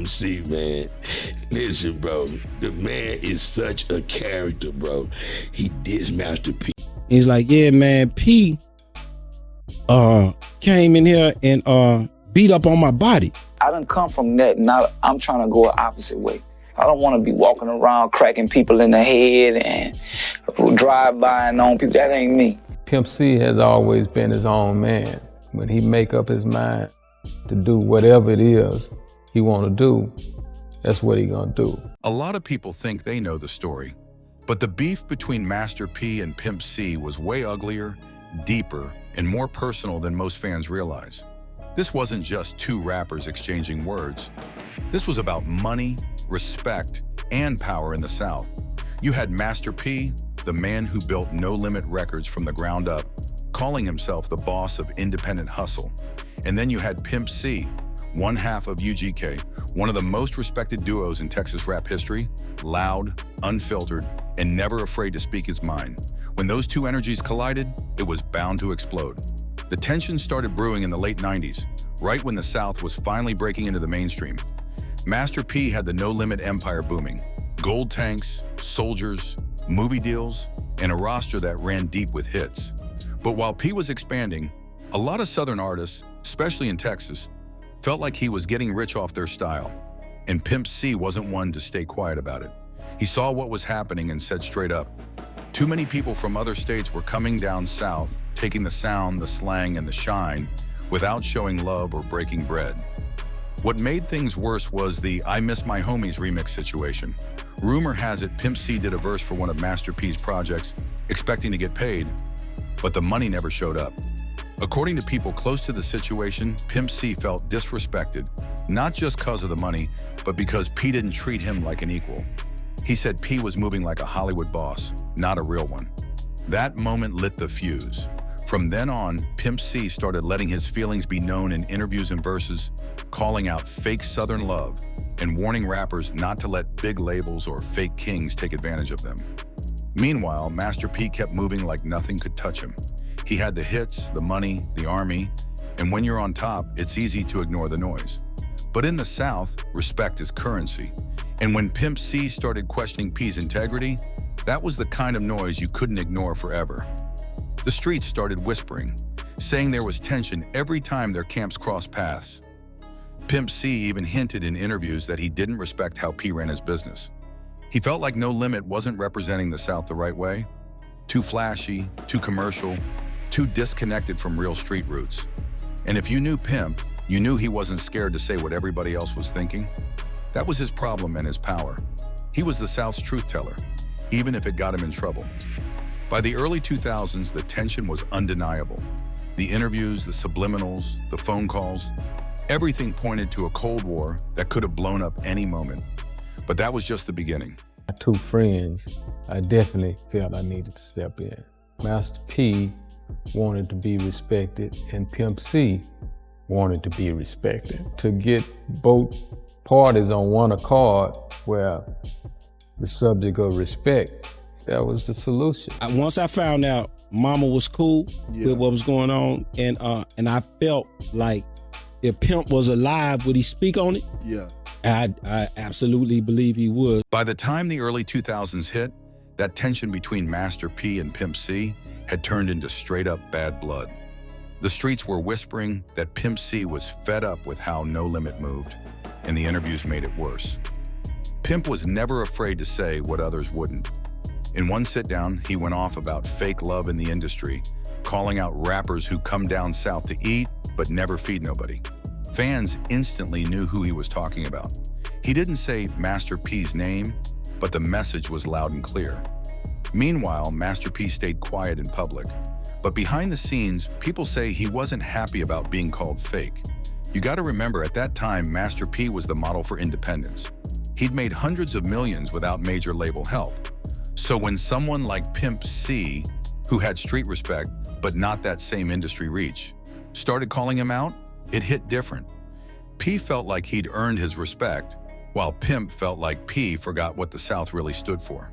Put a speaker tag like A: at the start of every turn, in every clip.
A: PimpC, man. Listen, bro, the man is such a character, bro. He dissed Master P.
B: He's like, yeah, man, P came in here and beat up on my body.
C: I done come from that, now I'm trying to go an opposite way. I don't want to be walking around cracking people in the head and drive-by on people. That ain't me.
D: PimpC has always been his own man. When he make up his mind to do whatever it is he want to do, that's what he gonna do.
E: A lot of people think they know the story, but the beef between Master P and PimpC was way uglier, deeper, and more personal than most fans realize. This wasn't just two rappers exchanging words. This was about money, respect, and power in the South. You had Master P, the man who built No Limit Records from the ground up, calling himself the boss of independent hustle. And then you had PimpC, one half of UGK, one of the most respected duos in Texas rap history, loud, unfiltered, and never afraid to speak his mind. When those two energies collided, it was bound to explode. The tension started brewing in the late 90s, right when the South was finally breaking into the mainstream. Master P had the No Limit empire booming. Gold tanks, soldiers, movie deals, and a roster that ran deep with hits. But while P was expanding, a lot of Southern artists, especially in Texas, felt like he was getting rich off their style. And PimpC wasn't one to stay quiet about it. He saw what was happening and said straight up, too many people from other states were coming down south, taking the sound, the slang, and the shine without showing love or breaking bread. What made things worse was the I Miss My Homies remix situation. Rumor has it PimpC did a verse for one of Master P's projects, expecting to get paid, but the money never showed up. According to people close to the situation, PimpC felt disrespected, not just because of the money, but because P didn't treat him like an equal. He said P was moving like a Hollywood boss, not a real one. That moment lit the fuse. From then on, PimpC started letting his feelings be known in interviews and verses, calling out fake Southern love and warning rappers not to let big labels or fake kings take advantage of them. Meanwhile, Master P kept moving like nothing could touch him. He had the hits, the money, the army, and when you're on top, it's easy to ignore the noise. But in the South, respect is currency. And when PimpC started questioning P's integrity, that was the kind of noise you couldn't ignore forever. The streets started whispering, saying there was tension every time their camps crossed paths. PimpC even hinted in interviews that he didn't respect how P ran his business. He felt like No Limit wasn't representing the South the right way. Too flashy, too commercial, too disconnected from real street roots. And if you knew Pimp, you knew he wasn't scared to say what everybody else was thinking. That was his problem and his power. He was the South's truth teller, even if it got him in trouble. By the early 2000s, the tension was undeniable. The interviews, the subliminals, the phone calls, everything pointed to a Cold War that could have blown up any moment. But that was just the beginning.
D: My two friends, I definitely felt I needed to step in. Master P wanted to be respected and PimpC wanted to be respected. To get both parties on one accord where the subject of respect, that was the solution.
B: Once I found out Mama was cool with what was going on, and I felt like if Pimp was alive, would he speak on it?
F: Yeah.
B: I absolutely believe he would.
E: By the time the early 2000s hit, that tension between Master P and PimpC had turned into straight up bad blood. The streets were whispering that PimpC was fed up with how No Limit moved, and the interviews made it worse. Pimp was never afraid to say what others wouldn't. In one sit-down, he went off about fake love in the industry, calling out rappers who come down south to eat, but never feed nobody. Fans instantly knew who he was talking about. He didn't say Master P's name, but the message was loud and clear. Meanwhile, Master P stayed quiet in public. But behind the scenes, people say he wasn't happy about being called fake. You gotta remember, at that time, Master P was the model for independence. He'd made hundreds of millions without major label help. So when someone like PimpC, who had street respect, but not that same industry reach, started calling him out, it hit different. P felt like he'd earned his respect, while Pimp felt like P forgot what the South really stood for.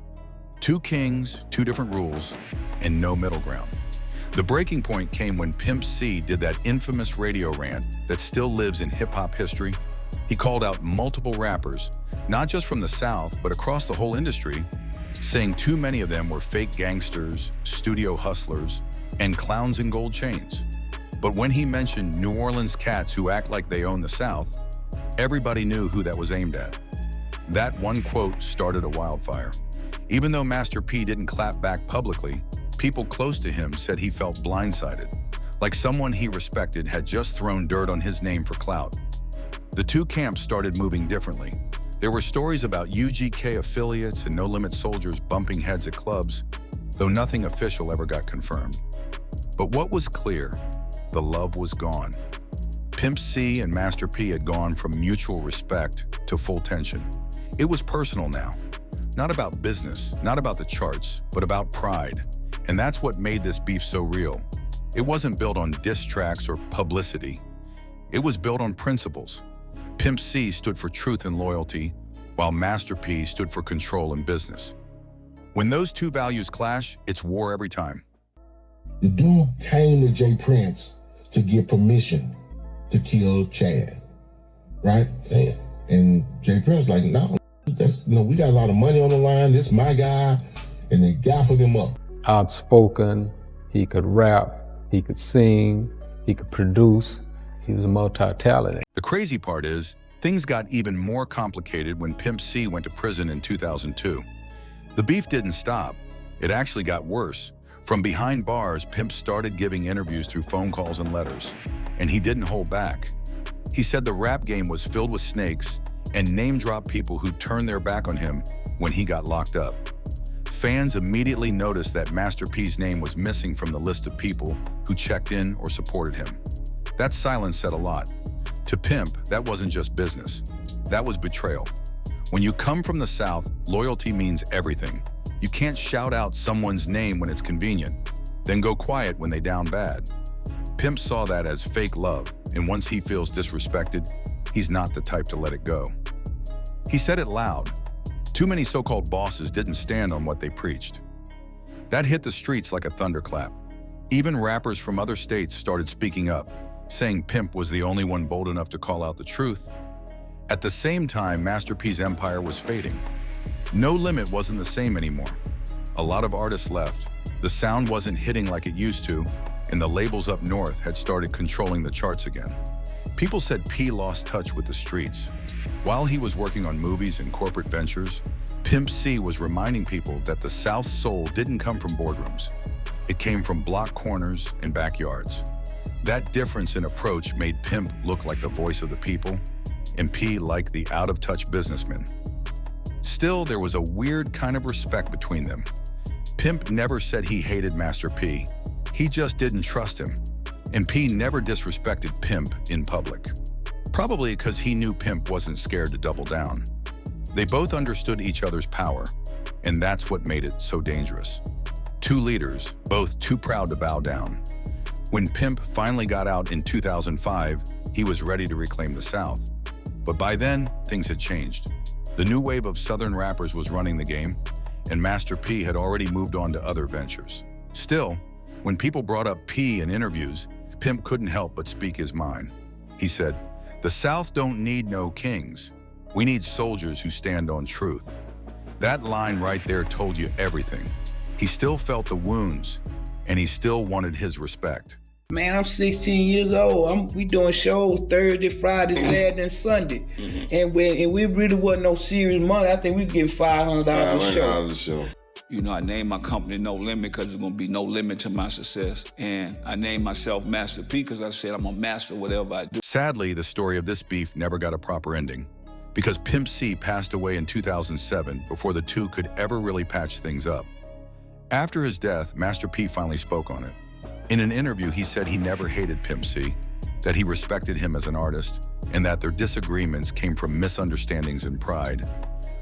E: Two kings, two different rules, and no middle ground. The breaking point came when PimpC did that infamous radio rant that still lives in hip-hop history. He called out multiple rappers, not just from the South, but across the whole industry, saying too many of them were fake gangsters, studio hustlers, and clowns in gold chains. But when he mentioned New Orleans cats who act like they own the South, everybody knew who that was aimed at. That one quote started a wildfire. Even though Master P didn't clap back publicly, people close to him said he felt blindsided, like someone he respected had just thrown dirt on his name for clout. The two camps started moving differently. There were stories about UGK affiliates and No Limit soldiers bumping heads at clubs, though nothing official ever got confirmed. But what was clear? The love was gone. Pimp C and Master P had gone from mutual respect to full tension. It was personal now. Not about business, not about the charts, but about pride. And that's what made this beef so real. It wasn't built on diss tracks or publicity. It was built on principles. Pimp C stood for truth and loyalty, while Master P stood for control and business. When those two values clash, it's war every time.
F: The dude came to Jay Prince to get permission to kill Chad, right? Damn. And Jay Prince like, no, we got a lot of money on the line. This is my guy, and they gaffled him up.
D: Outspoken, he could rap, he could sing, he could produce. He was a multi-talented.
E: The crazy part is, things got even more complicated when Pimp C went to prison in 2002. The beef didn't stop. It actually got worse. From behind bars, Pimp started giving interviews through phone calls and letters, and he didn't hold back. He said the rap game was filled with snakes and name-dropped people who turned their back on him when he got locked up. Fans immediately noticed that Master P's name was missing from the list of people who checked in or supported him. That silence said a lot. To Pimp, that wasn't just business. That was betrayal. When you come from the South, loyalty means everything. You can't shout out someone's name when it's convenient, then go quiet when they down bad. Pimp saw that as fake love, and once he feels disrespected, he's not the type to let it go. He said it loud. Too many so-called bosses didn't stand on what they preached. That hit the streets like a thunderclap. Even rappers from other states started speaking up, saying Pimp was the only one bold enough to call out the truth. At the same time, Master P's empire was fading. No Limit wasn't the same anymore. A lot of artists left. The sound wasn't hitting like it used to, and the labels up north had started controlling the charts again. People said P lost touch with the streets. While he was working on movies and corporate ventures, Pimp C was reminding people that the South's soul didn't come from boardrooms. It came from block corners and backyards. That difference in approach made Pimp look like the voice of the people, and P like the out-of-touch businessman. Still, there was a weird kind of respect between them. Pimp never said he hated Master P. He just didn't trust him. And P never disrespected Pimp in public. Probably because he knew Pimp wasn't scared to double down. They both understood each other's power, and that's what made it so dangerous. Two leaders, both too proud to bow down. When Pimp finally got out in 2005, he was ready to reclaim the South. But by then, things had changed. The new wave of Southern rappers was running the game, and Master P had already moved on to other ventures. Still, when people brought up P in interviews, Pimp couldn't help but speak his mind. He said, "The South don't need no kings. We need soldiers who stand on truth." That line right there told you everything. He still felt the wounds, and he still wanted his respect.
G: Man, I'm 16 years old. We doing shows Thursday, Friday, Saturday, and Sunday. And we really wasn't no serious money. I think we getting $500 a show.
H: You know, I named my company No Limit because there's gonna be no limit to my success. And I named myself Master P because I said I'm a master whatever I do.
E: Sadly, the story of this beef never got a proper ending because Pimp C passed away in 2007 before the two could ever really patch things up. After his death, Master P finally spoke on it. In an interview, he said he never hated Pimp C, that he respected him as an artist, and that their disagreements came from misunderstandings and pride.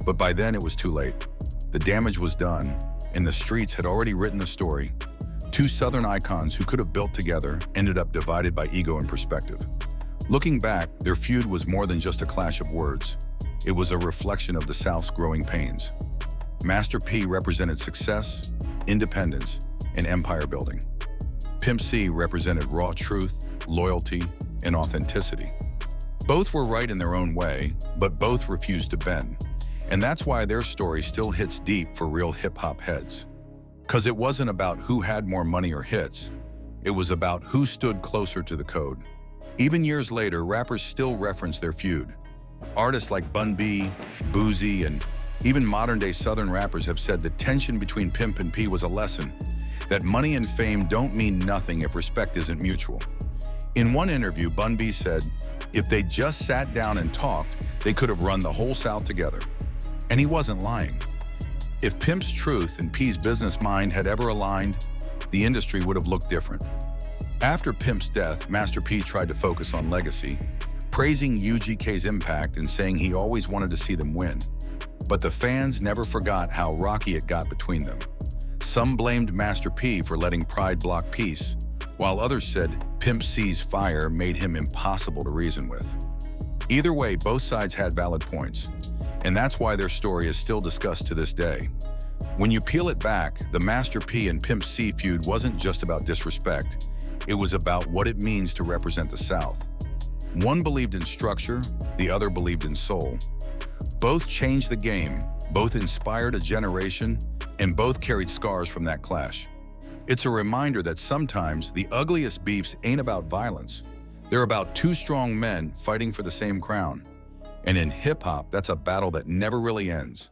E: But by then, it was too late. The damage was done, and the streets had already written the story. Two Southern icons who could have built together ended up divided by ego and perspective. Looking back, their feud was more than just a clash of words. It was a reflection of the South's growing pains. Master P represented success, independence, and empire building. Pimp C represented raw truth, loyalty, and authenticity. Both were right in their own way, but both refused to bend. And that's why their story still hits deep for real hip-hop heads. Because it wasn't about who had more money or hits. It was about who stood closer to the code. Even years later, rappers still reference their feud. Artists like Bun B, Boozy, and even modern-day Southern rappers have said the tension between Pimp and P was a lesson, that money and fame don't mean nothing if respect isn't mutual. In one interview, Bun B said, if they just sat down and talked, they could have run the whole South together. And he wasn't lying. If Pimp's truth and P's business mind had ever aligned, the industry would have looked different. After Pimp's death, Master P tried to focus on legacy, praising UGK's impact and saying he always wanted to see them win. But the fans never forgot how rocky it got between them. Some blamed Master P for letting pride block peace, while others said Pimp C's fire made him impossible to reason with. Either way, both sides had valid points, and that's why their story is still discussed to this day. When you peel it back, the Master P and Pimp C feud wasn't just about disrespect, it was about what it means to represent the South. One believed in structure, the other believed in soul. Both changed the game, both inspired a generation, and both carried scars from that clash. It's a reminder that sometimes the ugliest beefs ain't about violence. They're about two strong men fighting for the same crown. And in hip-hop, that's a battle that never really ends.